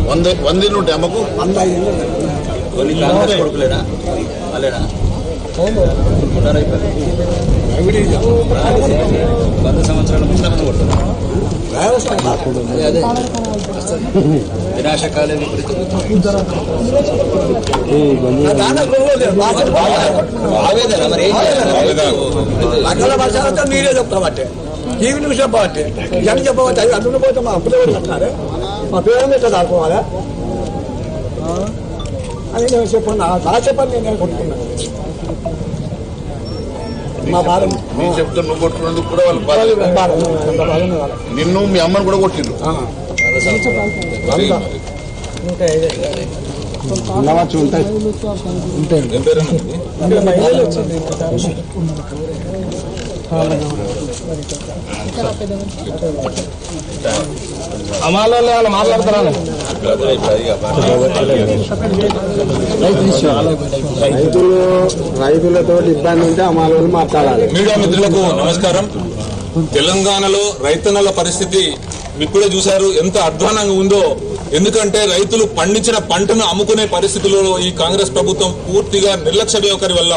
వంద ఉంటాయి అమ్మకు. కాంగ్రెస్ కొడుకులేనా అలేనా 100 సంవత్సరాల ముందు కొడుతున్నా వినాశకాలే ఆవేదన మరి అక్కడ వర్షాలతో మీరే చెప్తామంటే టీవీ న్యూస్ చెప్పబట్టే జనం చెప్పబట్టి అవి అందులో పోతే మా అప్పుడే చెప్తారే మా పేరు ఎట్లా దాకోవాలా అని నేను చెప్పండి నా చెప్పండి నేను కొట్టుకున్నాను. మా బాధ నేను చెప్తా నువ్వు కొట్టుకున్నందుకు కూడా వాళ్ళు నిన్ను మీ అమ్మని కూడా కొట్టిండ్రు. అమాలో వాళ్ళు మాట్లాడతారా రైతులతో ఇబ్బంది ఉంటే అమాలో మాట్లాడాలి. మీడియా మిత్రులకు నమస్కారం. తెలంగాణలో రైతన్నల పరిస్థితి ఇప్పుడే చూశారు ఎంత అధ్వానంగా ఉందో. ఎందుకంటే రైతులు పండించిన పంటను అమ్ముకునే పరిస్థితుల్లో ఈ కాంగ్రెస్ ప్రభుత్వం పూర్తిగా నిర్లక్ష్య వైఖరి వల్ల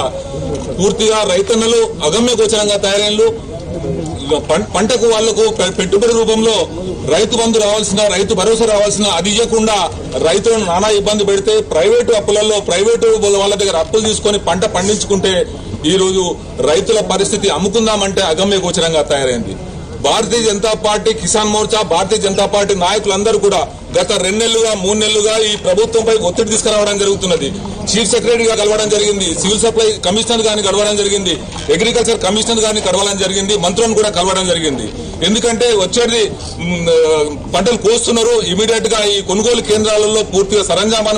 పూర్తిగా రైతన్నలు అగమ్య గోచరంగా తయారైనలు. పంటకు వాళ్లకు పెట్టుబడి రూపంలో రైతు బంధు రావాల్సిన రైతు భరోసా రావాల్సిన అది ఇవ్వకుండా రైతులను నానా ఇబ్బంది పెడితే ప్రైవేటు అప్పులలో ప్రైవేటు వాళ్ళ దగ్గర అప్పులు తీసుకొని పంట పండించుకుంటే ఈ రోజు రైతుల పరిస్థితి అమ్ముకుందామంటే అగమ్య గోచరంగా తయారైంది. భారతీయ జనతా పార్టీ, కిసాన్ మోర్చా, భారతీయ జనతా పార్టీ నాయకులందరూ కూడా గత 2 నెలలుగా 3 నెలలుగా ఈ ప్రభుత్వంపై ఒత్తిడి తీసుకురావడం జరుగుతున్నది. చీఫ్ సెక్రటరీగా కలవడం జరిగింది, సివిల్ సప్లై కమిషనర్ గారిని కలవడం జరిగింది, అగ్రికల్చర్ కమిషనర్ గారిని కలవడం జరిగింది, మంత్రులను కూడా కలవడం జరిగింది. ఎందుకంటే వచ్చేది పంటలు కోస్తున్నారు. ఇమీడియట్ గా ఈ కొనుగోలు కేంద్రాలలో పూర్తిగా సరంజామాను